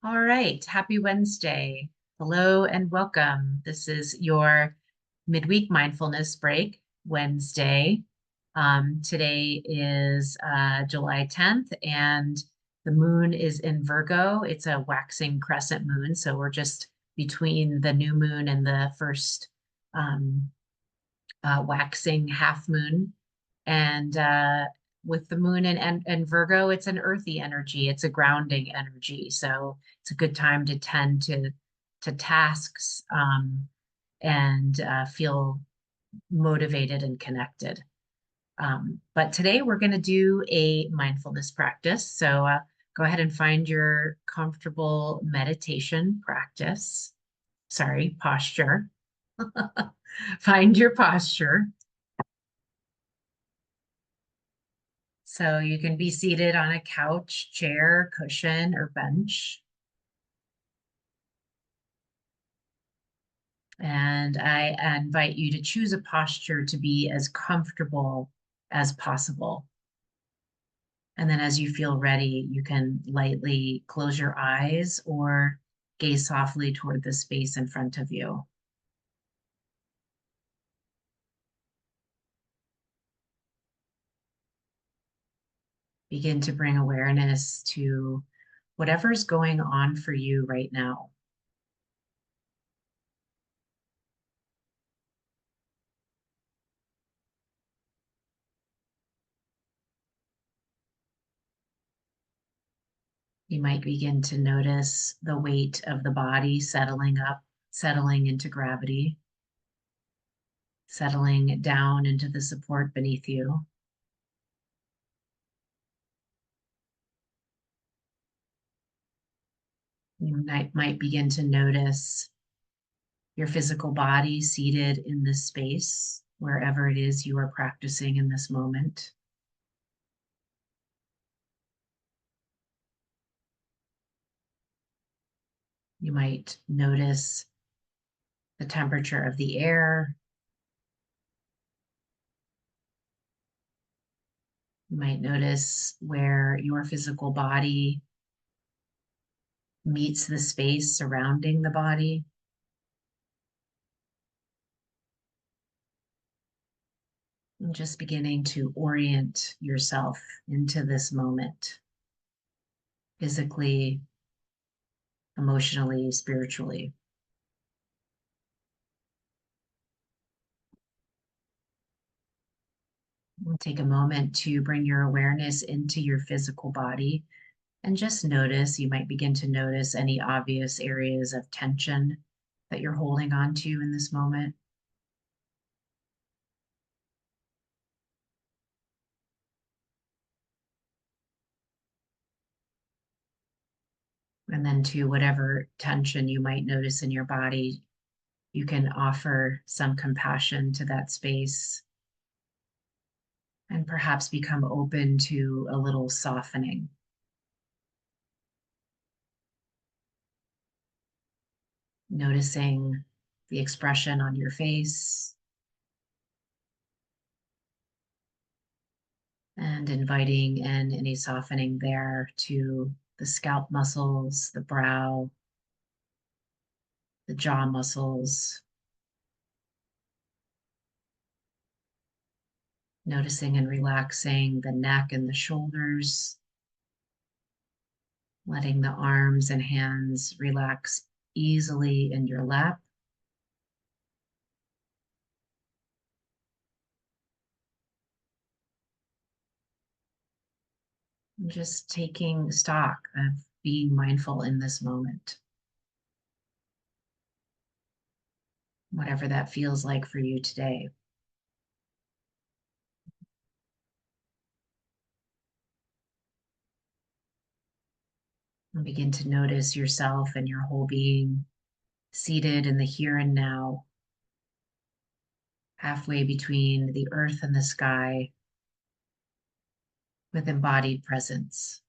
All right. Happy Wednesday. Hello and welcome. This is your midweek mindfulness break, Wednesday. Today is July 10th, and the moon is in Virgo. It's a waxing crescent moon. So we're just between the new moon and the first um, waxing half moon. And with the moon and Virgo, it's an earthy energy. It's a grounding energy. So it's a good time to tend to tasks and feel motivated and connected. But today we're going to do a mindfulness practice. So go ahead and find your comfortable meditation practice. Sorry, posture. Find your posture. So you can be seated on a couch, chair, cushion, or bench. And I invite you to choose a posture to be as comfortable as possible. And then as you feel ready, you can lightly close your eyes or gaze softly toward the space in front of you. Begin to bring awareness to whatever's going on for you right now. You might begin to notice the weight of the body settling up, settling into gravity, settling down into the support beneath you. You might begin to notice your physical body seated in this space, wherever it is you are practicing in this moment. You might notice the temperature of the air. You might notice where your physical body meets the space surrounding the body. And just beginning to orient yourself into this moment, physically, emotionally, spiritually. We'll take a moment to bring your awareness into your physical body and just notice. You might begin to notice any obvious areas of tension that you're holding on to in this moment. And then to whatever tension you might notice in your body, you can offer some compassion to that space and perhaps become open to a little softening. Noticing the expression on your face and inviting in any softening there to the scalp muscles, the brow, the jaw muscles. Noticing and relaxing the neck and the shoulders, letting the arms and hands relax easily in your lap. And just taking stock of being mindful in this moment, whatever that feels like for you today. And begin to notice yourself and your whole being seated in the here and now, halfway between the earth and the sky, with embodied presence.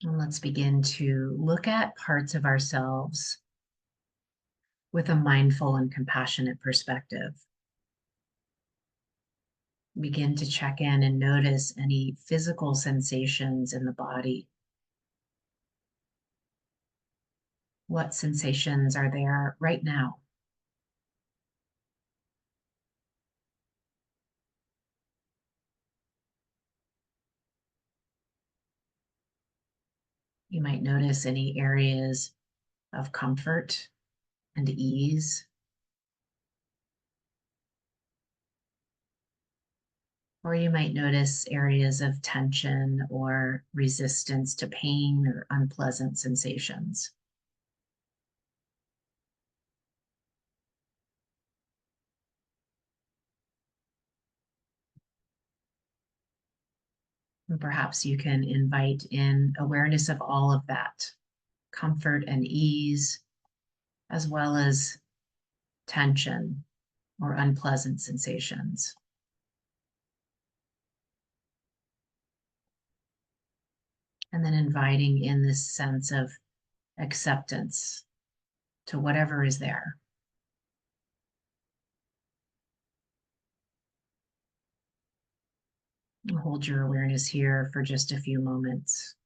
And let's begin to look at parts of ourselves with a mindful and compassionate perspective. Begin to check in and notice any physical sensations in the body. What sensations are there right now? You might notice any areas of comfort and ease, or you might notice areas of tension or resistance to pain or unpleasant sensations. And perhaps you can invite in awareness of all of that comfort and ease, as well as tension or unpleasant sensations. And then inviting in this sense of acceptance to whatever is there. And hold your awareness here for just a few moments.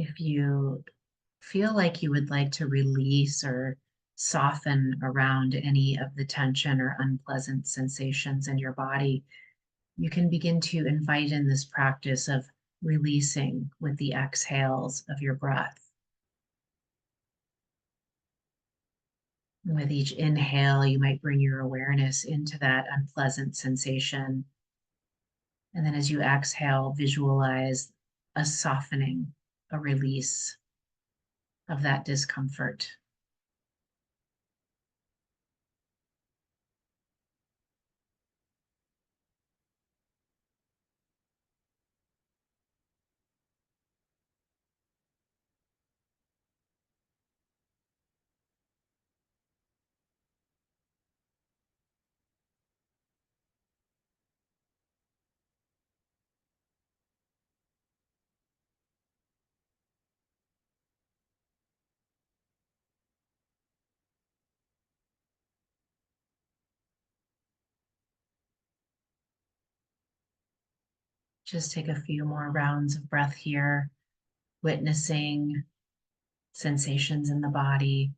If you feel like you would like to release or soften around any of the tension or unpleasant sensations in your body, you can begin to invite in this practice of releasing with the exhales of your breath. And with each inhale, you might bring your awareness into that unpleasant sensation. And then as you exhale, visualize a softening, a release of that discomfort. Just take a few more rounds of breath here, witnessing sensations in the body,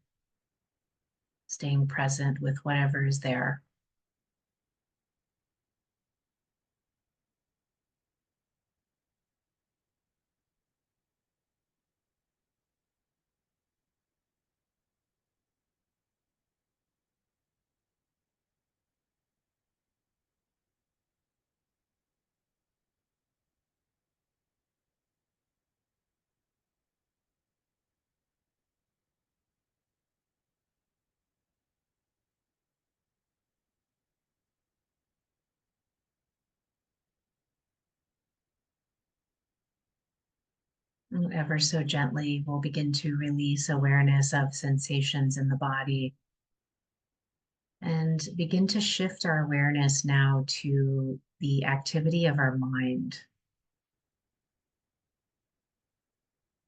staying present with whatever is there. And ever so gently, we'll begin to release awareness of sensations in the body and begin to shift our awareness now to the activity of our mind.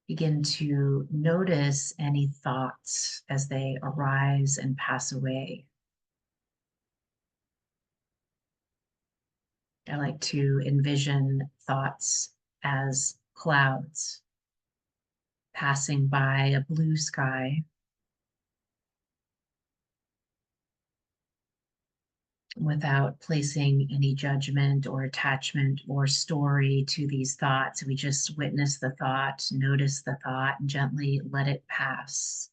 Begin to notice any thoughts as they arise and pass away. I like to envision thoughts as clouds passing by a blue sky without placing any judgment or attachment or story to these thoughts. We just witness the thought, notice the thought, and gently let it pass.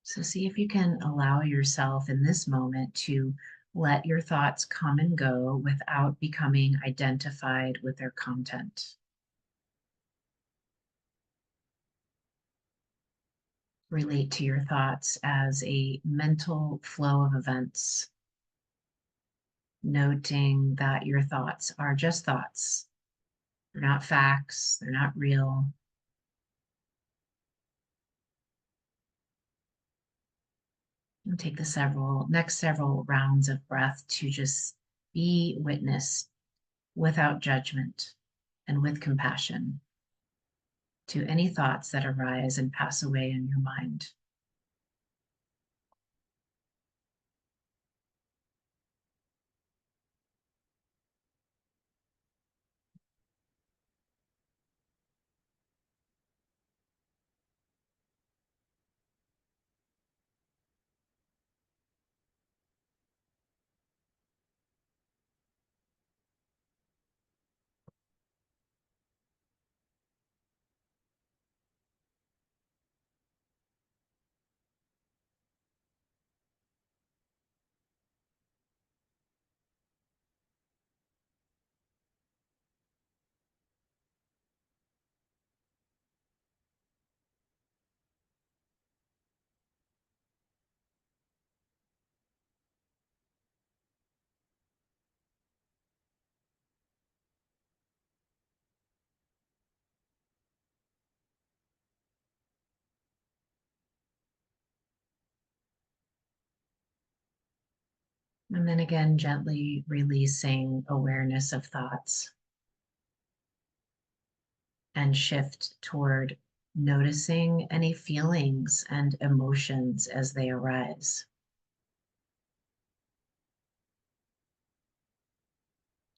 So see if you can allow yourself in this moment to let your thoughts come and go without becoming identified with their content. relate to your thoughts as a mental flow of events, noting that your thoughts are just thoughts. They're not facts, they're not real. And take the next several rounds of breath to just be witness without judgment and with compassion to any thoughts that arise and pass away in your mind. And then again, gently releasing awareness of thoughts and shift toward noticing any feelings and emotions as they arise.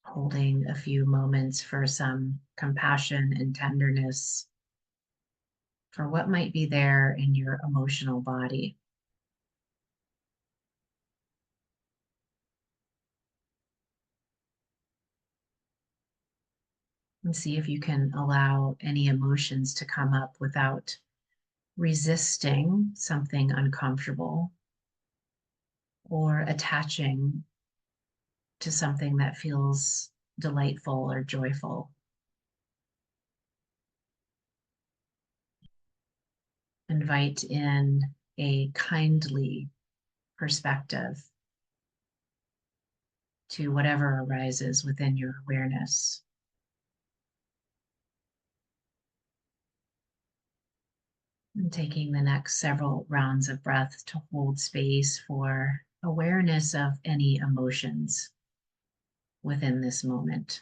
Holding a few moments for some compassion and tenderness for what might be there in your emotional body. And see if you can allow any emotions to come up without resisting something uncomfortable or attaching to something that feels delightful or joyful. Invite in a kindly perspective to whatever arises within your awareness. And taking the next several rounds of breath to hold space for awareness of any emotions within this moment.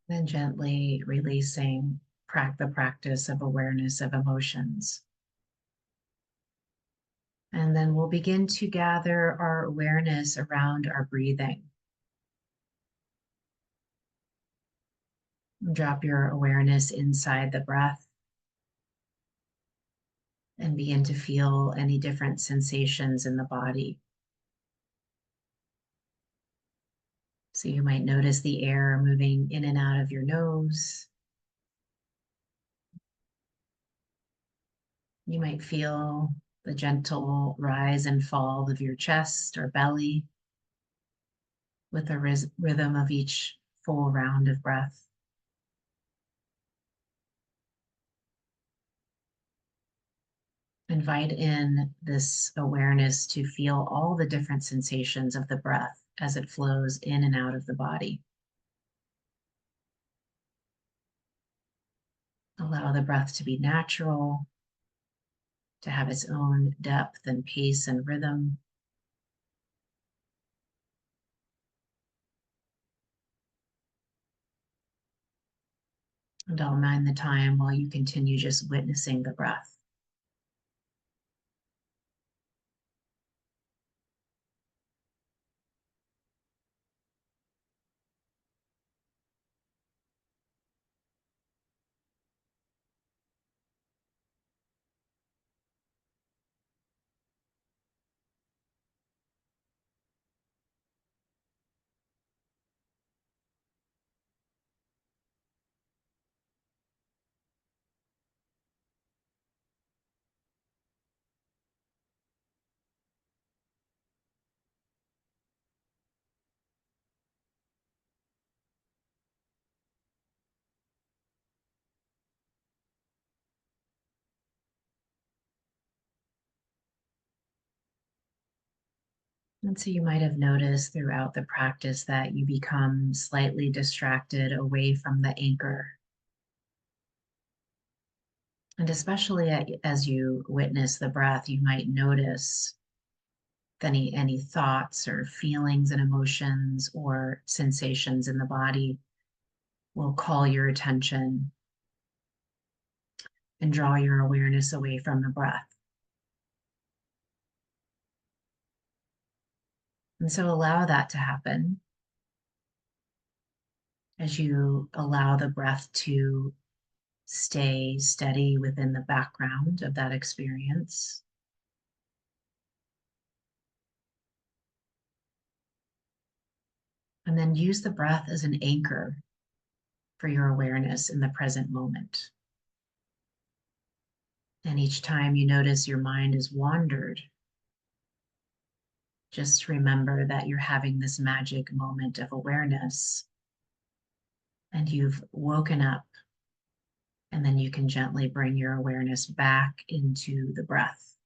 Then gently releasing the practice of awareness of emotions. And then we'll begin to gather our awareness around our breathing. Drop your awareness inside the breath and begin to feel any different sensations in the body. So you might notice the air moving in and out of your nose. You might feel the gentle rise and fall of your chest or belly with the rhythm of each full round of breath. Invite in this awareness to feel all the different sensations of the breath as it flows in and out of the body. Allow the breath to be natural, to have its own depth and pace and rhythm. And I'll mind the time while you continue just witnessing the breath. And so you might have noticed throughout the practice that you become slightly distracted away from the anchor. And especially as you witness the breath, you might notice any thoughts or feelings and emotions or sensations in the body will call your attention and draw your awareness away from the breath. And so allow that to happen as you allow the breath to stay steady within the background of that experience. And then use the breath as an anchor for your awareness in the present moment. And each time you notice your mind is wandered, just remember that you're having this magic moment of awareness and you've woken up, and then you can gently bring your awareness back into the breath.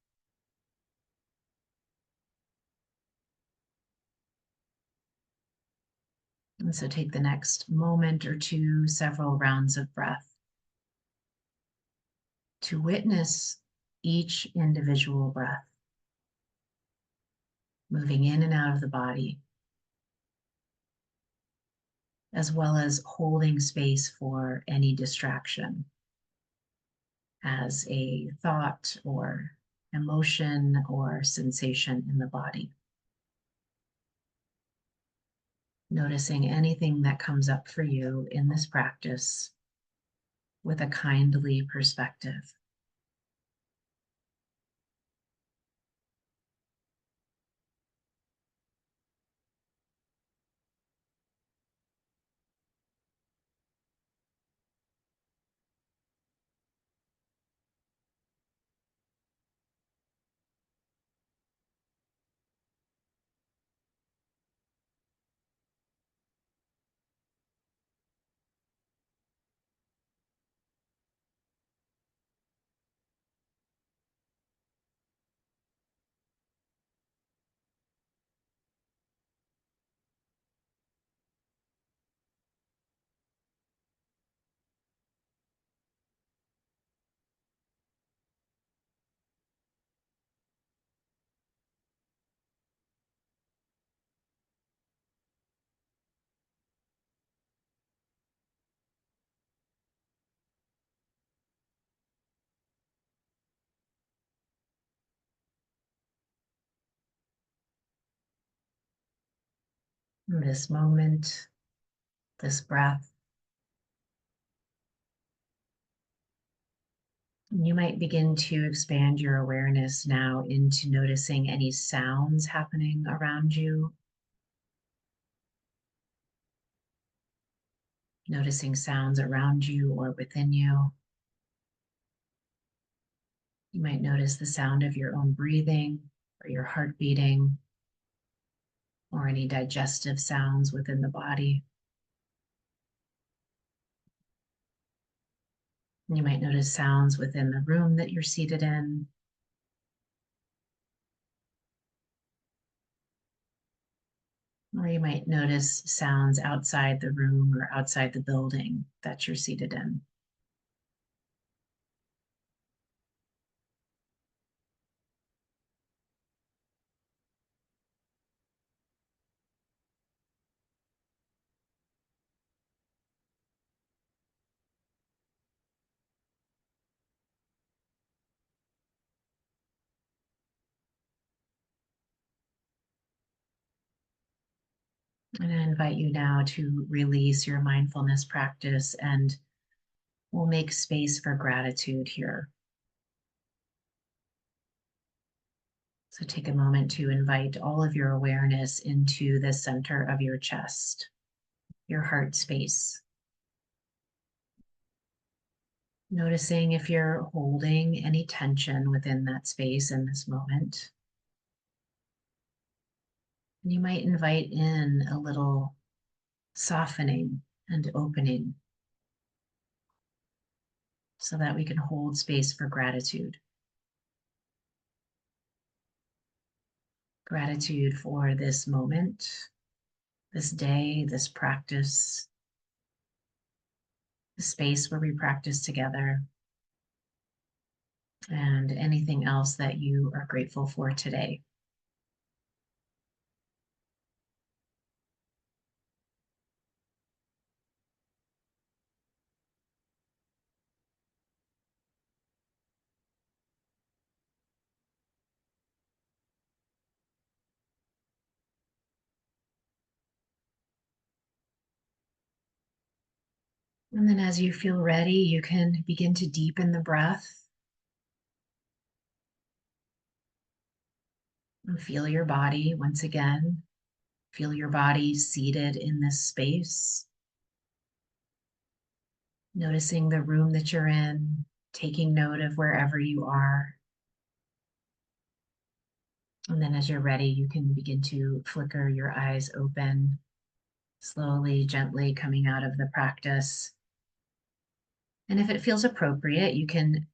And so take the next moment or two, several rounds of breath, to witness each individual breath moving in and out of the body, as well as holding space for any distraction as a thought or emotion or sensation in the body. Noticing anything that comes up for you in this practice with a kindly perspective. In this moment, this breath, you might begin to expand your awareness now into noticing any sounds happening around you, noticing sounds around you or within you. You might notice the sound of your own breathing or your heart beating or any digestive sounds within the body. You might notice sounds within the room that you're seated in. Or you might notice sounds outside the room or outside the building that you're seated in. And I invite you now to release your mindfulness practice, and we'll make space for gratitude here. So take a moment to invite all of your awareness into the center of your chest, your heart space. Noticing if you're holding any tension within that space in this moment. And you might invite in a little softening and opening so that we can hold space for gratitude. Gratitude for this moment, this day, this practice, the space where we practice together, and anything else that you are grateful for today. And then as you feel ready, you can begin to deepen the breath and feel your body once again. Feel your body seated in this space, noticing the room that you're in, taking note of wherever you are. And then as you're ready, you can begin to flicker your eyes open, slowly, gently coming out of the practice. And if it feels appropriate, you can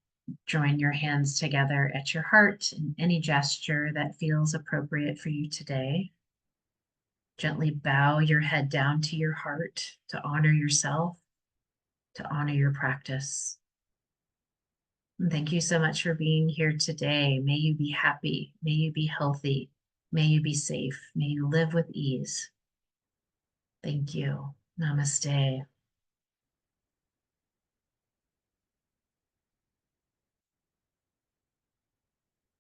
join your hands together at your heart in any gesture that feels appropriate for you today. Gently bow your head down to your heart to honor yourself, to honor your practice. And thank you so much for being here today. May you be happy. May you be healthy. May you be safe. May you live with ease. Thank you. Namaste.